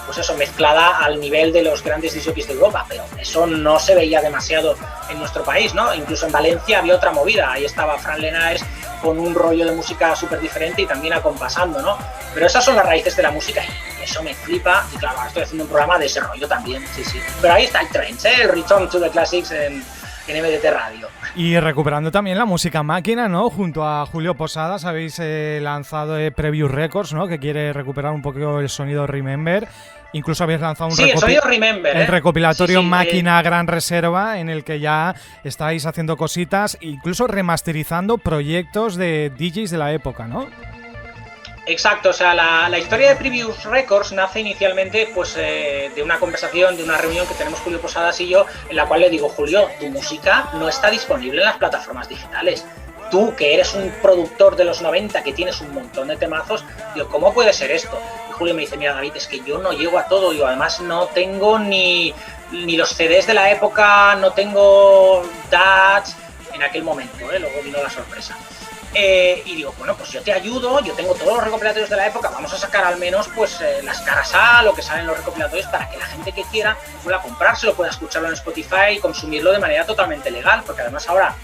pues eso, mezclada al nivel de los grandes DJs de Europa, pero eso no se veía demasiado en nuestro país, ¿no? Incluso en Valencia había otra movida, ahí estaba Fran Lenaers con un rollo de música súper diferente y también acompasando, ¿no? Pero esas son las raíces de la música y eso me flipa, y claro, estoy haciendo un programa de ese rollo también, sí. Pero ahí está el Trends, el Return to the Classics en MDT Radio. Y recuperando también la música máquina, ¿no? Junto a Julio Posadas habéis lanzado Previous Records, ¿no? Que quiere recuperar un poco el sonido Remember. Incluso habéis lanzado un el sonido Remember, el recopilatorio Máquina Gran Reserva, en el que ya estáis haciendo cositas, incluso remasterizando proyectos de DJs de la época, ¿no? Exacto, o sea, la historia de Previous Records nace inicialmente pues de una conversación, de una reunión que tenemos Julio Posadas y yo, en la cual le digo, Julio, tu música no está disponible en las plataformas digitales. Tú, que eres un productor de los 90, que tienes un montón de temazos, digo, ¿cómo puede ser esto? Y Julio me dice, mira, David, es que yo no llego a todo, yo además no tengo ni los CDs de la época, no tengo DATs en aquel momento, luego vino la sorpresa. Y digo, bueno, pues yo te ayudo, yo tengo todos los recopilatorios de la época, vamos a sacar al menos pues las caras A, lo que sale en los recopilatorios, para que la gente que quiera pueda comprárselo, pueda escucharlo en Spotify y consumirlo de manera totalmente legal, porque además ahora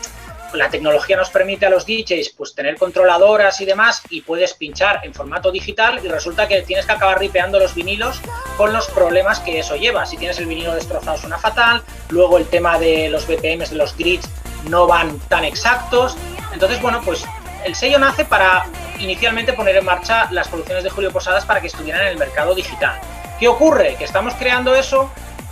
la tecnología nos permite a los DJs pues tener controladoras y demás, y puedes pinchar en formato digital, y resulta que tienes que acabar ripeando los vinilos con los problemas que eso lleva. Si tienes el vinilo destrozado suena fatal, luego el tema de los BPMs de los grids no van tan exactos. Entonces, bueno, pues el sello nace para inicialmente poner en marcha las producciones de Julio Posadas para que estuvieran en el mercado digital. ¿Qué ocurre? Que estamos creando eso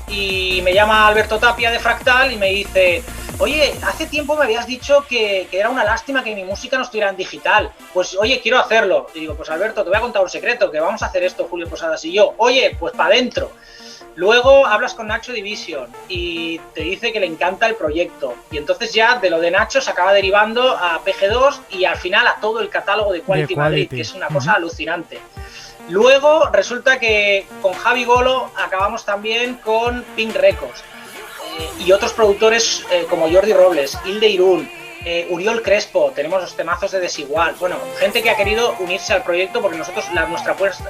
y me llama Alberto Tapia de Fractal y me dice: oye, hace tiempo me habías dicho que era una lástima que mi música no estuviera en digital. Pues oye, quiero hacerlo. Y digo, pues Alberto, te voy a contar un secreto, que vamos a hacer esto Julio Posadas y yo. Oye, pues para adentro. Luego hablas con Nacho Division y te dice que le encanta el proyecto. Y entonces ya de lo de Nacho se acaba derivando a PG2 y al final a todo el catálogo de Quality Madrid, que es una cosa alucinante. Luego resulta que con Javi Golo acabamos también con Pink Records y otros productores como Jordi Robles, Hilde Irún, Uriol Crespo, tenemos los temazos de Desigual. Bueno, gente que ha querido unirse al proyecto, porque nosotros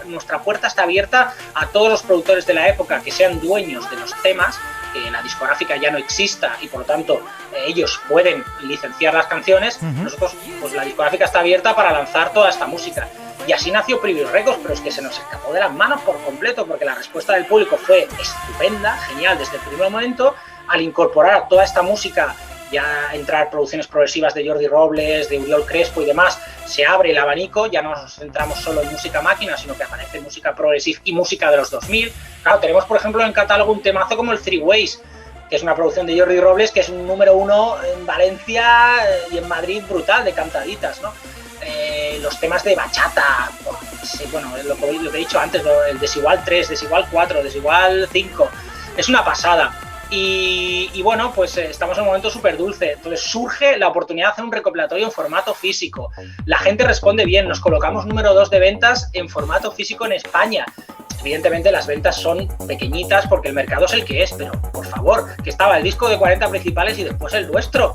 nuestra puerta está abierta a todos los productores de la época que sean dueños de los temas, que la discográfica ya no exista y por lo tanto ellos pueden licenciar las canciones. Nosotros, pues la discográfica está abierta para lanzar toda esta música. Y así nació Previous Records, pero es que se nos escapó de las manos por completo, porque la respuesta del público fue estupenda, genial desde el primer momento. Al incorporar toda esta música, ya entrar producciones progresivas de Jordi Robles, de Uriol Crespo y demás, se abre el abanico, ya no nos centramos solo en música máquina, sino que aparece música progresiva y música de los 2000. Claro, tenemos por ejemplo en catálogo un temazo como el Three Ways, que es una producción de Jordi Robles, que es un número 1 en Valencia y en Madrid brutal, de cantaditas, ¿no? Los temas de bachata, bueno, lo que he dicho antes, el Desigual 3, Desigual 4, Desigual 5, es una pasada. Y bueno, pues estamos en un momento súper dulce. Entonces surge la oportunidad de hacer un recopilatorio en formato físico. La gente responde bien, nos colocamos número 2 de ventas en formato físico en España. Evidentemente las ventas son pequeñitas porque el mercado es el que es, pero por favor, que estaba el disco de 40 principales y después el nuestro,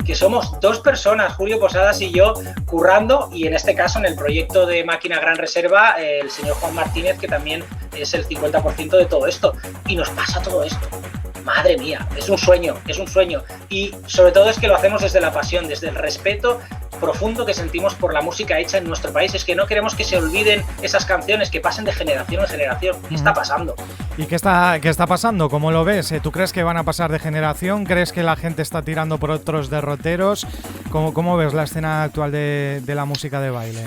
que somos 2 personas, Julio Posadas y yo, currando, y en este caso en el proyecto de Máquina Gran Reserva, el señor Juan Martínez, que también es el 50% de todo esto, y nos pasa todo esto. Madre mía, es un sueño, y sobre todo es que lo hacemos desde la pasión, desde el respeto profundo que sentimos por la música hecha en nuestro país. Es que no queremos que se olviden esas canciones, que pasen de generación en generación. ¿Qué está pasando? ¿Y qué está pasando? ¿Cómo lo ves? ¿Tú crees que van a pasar de generación? ¿Crees que la gente está tirando por otros derroteros? ¿Cómo ves la escena actual de la música de baile?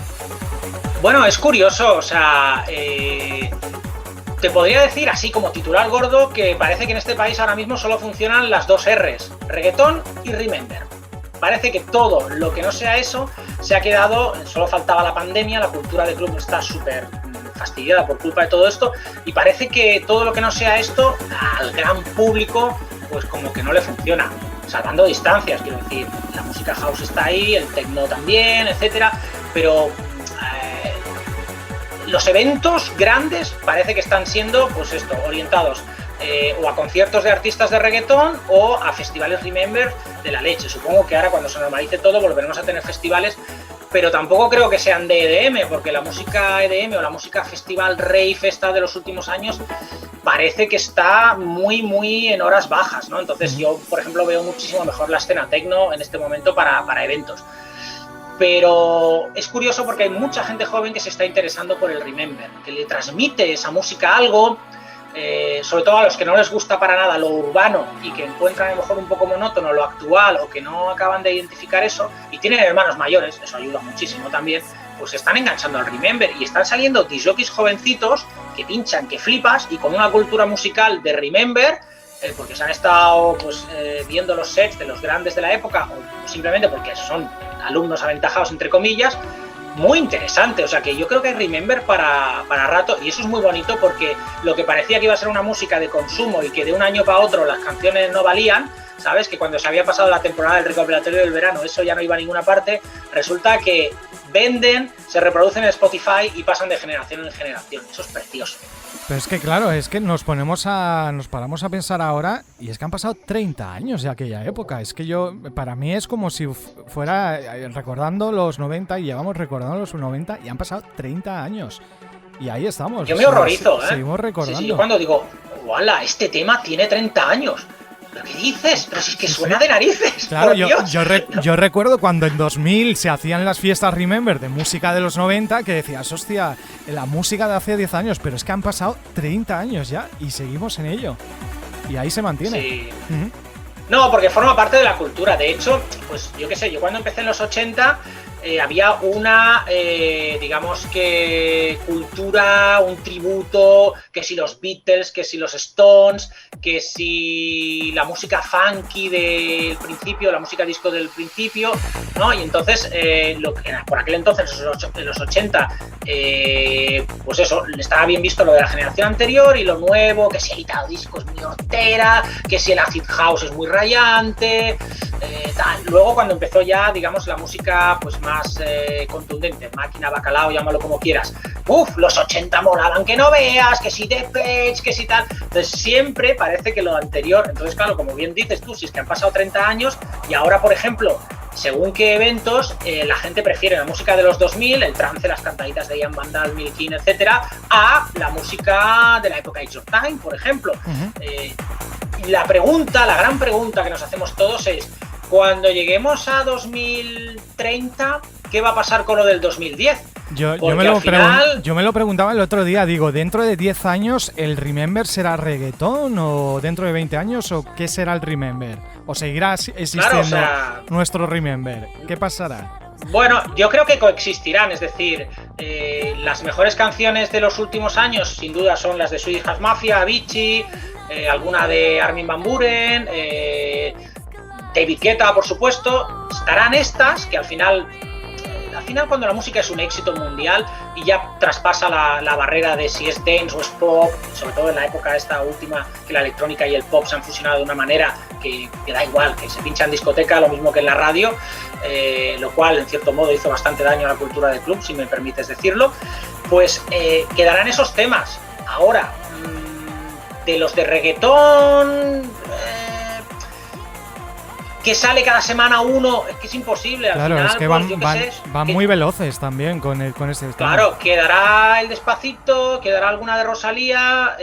Bueno, es curioso, o sea, te podría decir así como titular gordo que parece que en este país ahora mismo solo funcionan las 2 R's, reggaetón y remember. Parece que todo lo que no sea eso se ha quedado, solo faltaba la pandemia, la cultura de club está súper fastidiada por culpa de todo esto, y parece que todo lo que no sea esto al gran público pues como que no le funciona, salvando distancias, quiero decir, la música house está ahí, el techno también, etcétera, pero los eventos grandes parece que están siendo pues esto, orientados o a conciertos de artistas de reggaetón o a festivales remember de la leche. Supongo que ahora cuando se normalice todo volveremos a tener festivales, pero tampoco creo que sean de EDM, porque la música EDM o la música festival rave esta de los últimos años parece que está muy en horas bajas, ¿no? Entonces yo, por ejemplo, veo muchísimo mejor la escena techno en este momento para eventos. Pero es curioso porque hay mucha gente joven que se está interesando por el remember, que le transmite esa música algo, sobre todo a los que no les gusta para nada lo urbano y que encuentran a lo mejor un poco monótono lo actual o que no acaban de identificar eso y tienen hermanos mayores, eso ayuda muchísimo también, pues se están enganchando al remember y están saliendo disjockeys jovencitos que pinchan, que flipas y con una cultura musical de remember, porque se han estado pues, viendo los sets de los grandes de la época o simplemente porque son alumnos aventajados entre comillas, muy interesante. O sea que yo creo que hay remember para rato, y eso es muy bonito porque lo que parecía que iba a ser una música de consumo y que de un año para otro las canciones no valían, ¿sabes? Que cuando se había pasado la temporada del recopilatorio del verano eso ya no iba a ninguna parte, resulta que venden, se reproducen en Spotify y pasan de generación en generación. Eso es precioso. Pero es que claro, es que nos paramos a pensar ahora y es que han pasado 30 años de aquella época. Es que para mí es como si fuera recordando los 90 y llevamos recordando los 90 y han pasado 30 años. Y ahí estamos. Yo me horrorizo, Seguimos recordando. Sí, yo cuando digo, ¡wala! Este tema tiene 30 años. ¿pero qué dices? Pero si es que suena de narices. Claro, por Dios. yo recuerdo cuando en 2000 se hacían las fiestas Remember de música de los 90 que decías, hostia, la música de hace 10 años, pero es que han pasado 30 años ya y seguimos en ello. Y ahí se mantiene. Sí. Uh-huh. No, porque forma parte de la cultura. De hecho, pues yo qué sé, yo cuando empecé en los 80 había una, digamos que cultura, un tributo, que si los Beatles, que si los Stones, que si la música funky del principio, la música disco del principio, ¿no? Y entonces, por aquel entonces, en los 80, pues eso, estaba bien visto lo de la generación anterior y lo nuevo, que si el Italo Disco es muy hortera, que si el Acid House es muy rayante, tal. Luego cuando empezó ya, digamos, la música pues más contundente, Máquina, Bacalao, llámalo como quieras. Los 80 molaban que no veas, que si Depeche, que si tal. Entonces siempre parece que lo anterior, entonces claro, como bien dices tú, si es que han pasado 30 años y ahora, por ejemplo, según qué eventos, la gente prefiere la música de los 2000, el trance, las cantaditas de Ian Van Dahl, Milkin, etcétera, a la música de la época Age of Time, por ejemplo. Uh-huh. La gran pregunta que nos hacemos todos es, cuando lleguemos a 2030, ¿qué va a pasar con lo del 2010? Yo me lo preguntaba el otro día, digo, ¿dentro de 10 años el Remember será reggaetón o dentro de 20 años o qué será el Remember? ¿O seguirá existiendo nuestro Remember? ¿Qué pasará? Bueno, yo creo que coexistirán, es decir, las mejores canciones de los últimos años sin duda son las de Swedish House Mafia, Avicii, alguna de Armin van Buuren, David Guetta, por supuesto. Estarán estas, que al final cuando la música es un éxito mundial y ya traspasa la barrera de si es dance o es pop, sobre todo en la época esta última, que la electrónica y el pop se han fusionado de una manera que da igual, que se pincha en discoteca, lo mismo que en la radio, lo cual en cierto modo hizo bastante daño a la cultura del club, si me permites decirlo, pues quedarán esos temas. Ahora, de los de reggaetón, que sale cada semana uno, es que es imposible. Al claro, final, es que van muy veloces también con este tema. Claro, quedará el Despacito, quedará alguna de Rosalía,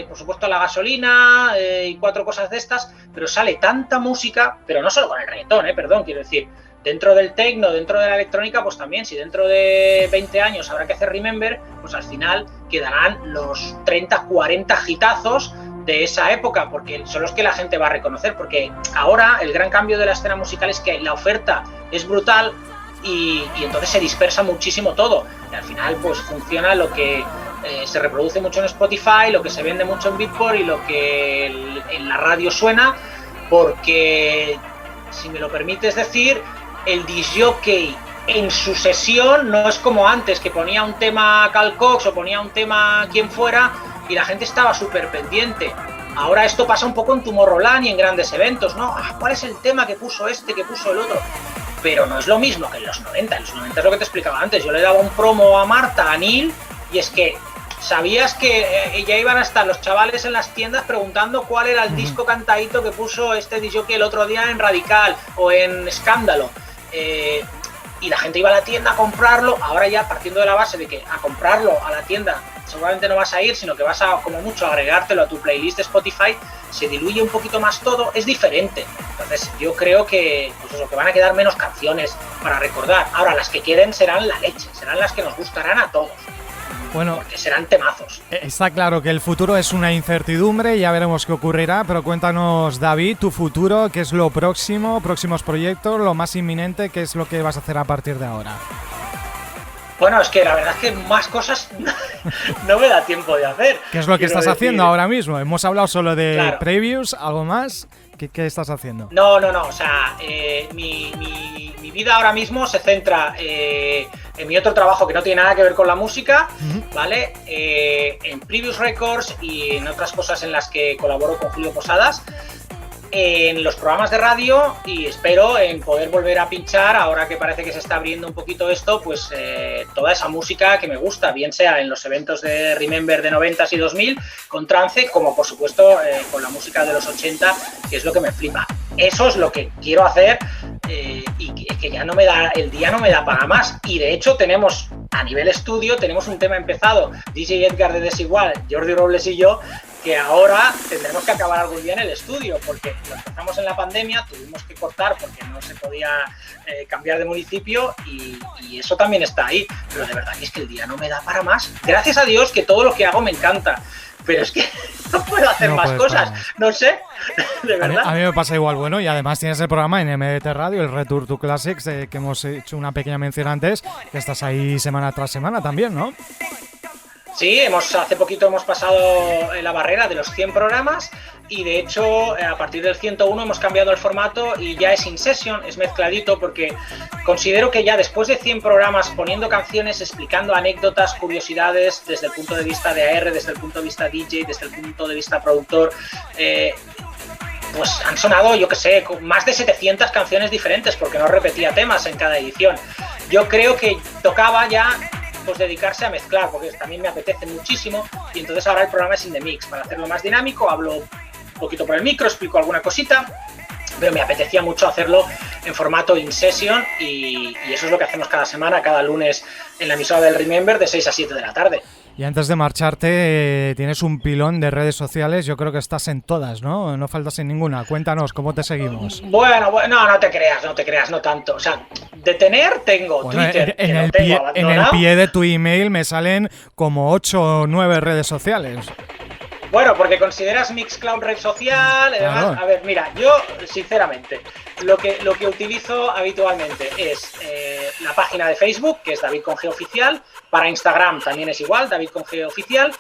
por supuesto la Gasolina y 4 cosas de estas, pero sale tanta música, pero no solo con el reggaetón, quiero decir, dentro del techno, dentro de la electrónica, pues también, si dentro de 20 años habrá que hacer Remember, pues al final quedarán los 30, 40 hitazos de esa época, porque son los que la gente va a reconocer, porque ahora el gran cambio de la escena musical es que la oferta es brutal y entonces se dispersa muchísimo todo, y al final pues funciona lo que se reproduce mucho en Spotify, lo que se vende mucho en Beatport y lo que en la radio suena, porque si me lo permites decir, el disc-jockey en su sesión no es como antes, que ponía un tema Carl Cox o ponía un tema quien fuera y la gente estaba súper pendiente. Ahora esto pasa un poco en Tomorrowland y en grandes eventos, ¿no? ¿Cuál es el tema que puso este, que puso el otro? Pero no es lo mismo que en los 90. En los 90 es lo que te explicaba antes. Yo le daba un promo a Marta, a Neil, y es que sabías que ya iban a estar los chavales en las tiendas preguntando cuál era el disco cantadito que puso este disc el otro día en Radical o en Escándalo. Y la gente iba a la tienda a comprarlo. Ahora ya partiendo de la base de que a comprarlo a la tienda seguramente no vas a ir, sino que vas a, como mucho, agregártelo a tu playlist de Spotify, se diluye un poquito más todo, es diferente. Entonces yo creo que, pues eso, que van a quedar menos canciones para recordar. Ahora las que queden serán la leche, serán las que nos gustarán a todos. Bueno, porque serán temazos. Está claro que el futuro es una incertidumbre, ya veremos qué ocurrirá, pero cuéntanos, David, tu futuro, qué es lo próximo, próximos proyectos, lo más inminente, qué es lo que vas a hacer a partir de ahora. Bueno, es que la verdad es que más cosas no me da tiempo de hacer. ¿Qué es lo que estás haciendo ahora mismo? Hemos hablado solo de previews, ¿algo más? ¿Qué estás haciendo? No, o sea, mi vida ahora mismo se centra en mi otro trabajo que no tiene nada que ver con la música, ¿vale? En Previous Records y en otras cosas en las que colaboro con Julio Posadas, en los programas de radio, y espero en poder volver a pinchar, ahora que parece que se está abriendo un poquito esto, pues toda esa música que me gusta, bien sea en los eventos de Remember de 90s y 2000 con trance, como por supuesto con la música de los 80, que es lo que me flipa. Eso es lo que quiero hacer, y que ya no me da, el día no me da para más. Y de hecho tenemos, a nivel estudio, tenemos un tema empezado, DJ Edgar de Desigual, Jordi Robles y yo, que ahora tendremos que acabar algún día en el estudio, porque lo empezamos en la pandemia, tuvimos que cortar porque no se podía cambiar de municipio y eso también está ahí, pero de verdad que es que el día no me da para más. Gracias a Dios que todo lo que hago me encanta, pero es que no puedo hacer más cosas, no sé, de verdad. A mí me pasa igual, bueno, y además tienes el programa en MDT Radio, el Return to Classics, que hemos hecho una pequeña mención antes, que estás ahí semana tras semana también, ¿no? Sí, hace poquito hemos pasado la barrera de los 100 programas y de hecho a partir del 101 hemos cambiado el formato y ya es in session, es mezcladito, porque considero que ya después de 100 programas poniendo canciones, explicando anécdotas, curiosidades desde el punto de vista de AR, desde el punto de vista DJ, desde el punto de vista productor, pues han sonado, yo que sé, más de 700 canciones diferentes porque no repetía temas en cada edición. Yo creo que tocaba ya pues dedicarse a mezclar, porque también me apetece muchísimo, y entonces ahora el programa es in the mix, para hacerlo más dinámico, hablo un poquito por el micro, explico alguna cosita, pero me apetecía mucho hacerlo en formato in session y eso es lo que hacemos cada semana, cada lunes en la emisora del Remember de 6 a 7 de la tarde. Y antes de marcharte, tienes un pilón de redes sociales, yo creo que estás en todas, ¿no? No faltas en ninguna. Cuéntanos, ¿cómo te seguimos? Bueno, no te creas, no tanto. O sea, de tener tengo bueno, Twitter, en el pie de tu email me salen como 8 o 9 redes sociales. Bueno, porque consideras Mixcloud red social, además, claro. A ver, mira, yo sinceramente lo que utilizo habitualmente es la página de Facebook, que es David con G Oficial, para Instagram también es igual, David con G Oficial,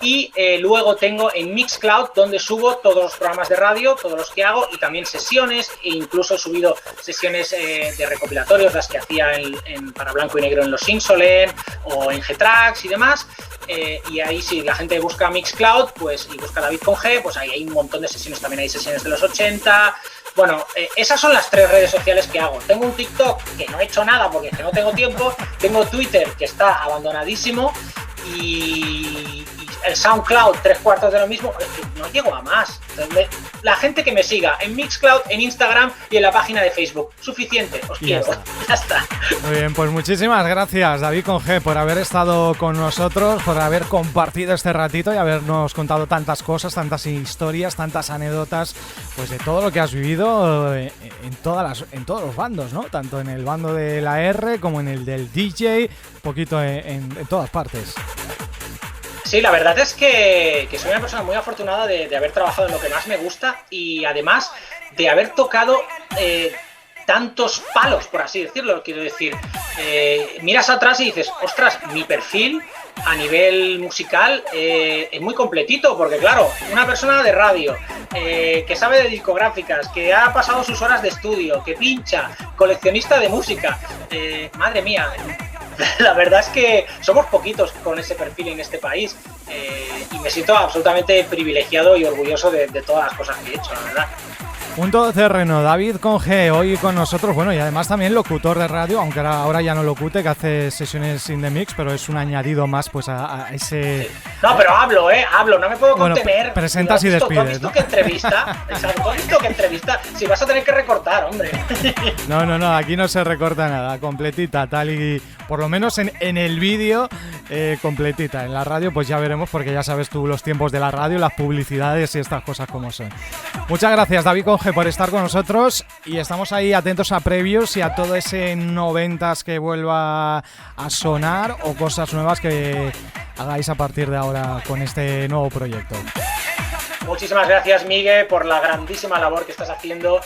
y luego tengo en Mixcloud donde subo todos los programas de radio, todos los que hago, y también sesiones, e incluso he subido sesiones de recopilatorios, las que hacía para Blanco y Negro en Los Insolen, o en G-Tracks y demás, y ahí si la gente busca Mixcloud, pues y busca David con G, pues ahí hay un montón de sesiones, también hay sesiones de los 80. Bueno, esas son las 3 redes sociales que hago. Tengo un TikTok que no he hecho nada porque es que no tengo tiempo, tengo Twitter que está abandonadísimo y el SoundCloud 3/4 de lo mismo, es que no llego a más. Entonces, la gente que me siga en Mixcloud, en Instagram y en la página de Facebook, suficiente, os quiero, ya está. Muy bien, pues muchísimas gracias David con G por haber estado con nosotros, por haber compartido este ratito y habernos contado tantas cosas, tantas historias, tantas anécdotas, pues de todo lo que has vivido en todos los bandos, ¿no? Tanto en el bando de la R como en el del DJ, un poquito en todas partes. Sí, la verdad es que soy una persona muy afortunada de haber trabajado en lo que más me gusta y además de haber tocado tantos palos, por así decirlo. Quiero decir, miras atrás y dices, ostras, mi perfil a nivel musical es muy completito, porque claro, una persona de radio, que sabe de discográficas, que ha pasado sus horas de estudio, que pincha, coleccionista de música, madre mía. La verdad es que somos poquitos con ese perfil en este país y me siento absolutamente privilegiado y orgulloso de todas las cosas que he hecho, la verdad. Un todoterreno, David con G, hoy con nosotros, bueno, y además también locutor de radio, aunque ahora ya no locute, que hace sesiones in the mix, pero es un añadido más pues a ese... Sí. No, pero hablo, no me puedo contener. Bueno, presentas y despides, ¿Has visto qué entrevista? ¿Has visto qué entrevista? Si vas a tener que recortar, hombre. No, aquí no se recorta nada, completita, tal y... Por lo menos en el vídeo, completita. En la radio pues ya veremos, porque ya sabes tú los tiempos de la radio, las publicidades y estas cosas como son. Muchas gracias, David Conge, por estar con nosotros y estamos ahí atentos a previews y a todo ese 90s que vuelva a sonar o cosas nuevas que hagáis a partir de ahora con este nuevo proyecto. Muchísimas gracias, Miguel, por la grandísima labor que estás haciendo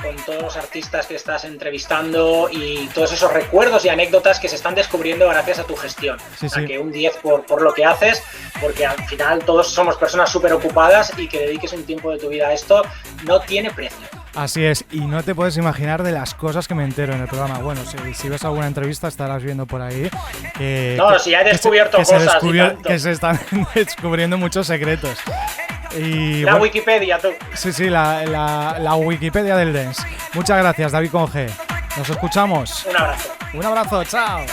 con todos los artistas que estás entrevistando y todos esos recuerdos y anécdotas que se están descubriendo gracias a tu gestión. Sí. O sea, que un 10 por lo que haces, porque al final todos somos personas súper ocupadas y que dediques un tiempo de tu vida a esto no tiene precio. Así es, y no te puedes imaginar de las cosas que me entero en el programa. Bueno, si ves alguna entrevista estarás viendo por ahí si ya he descubierto cosas que se están descubriendo muchos secretos. Y la Wikipedia, tú. Sí, la Wikipedia del dance. Muchas gracias, David Conge. Nos escuchamos. Un abrazo. Un abrazo, chao.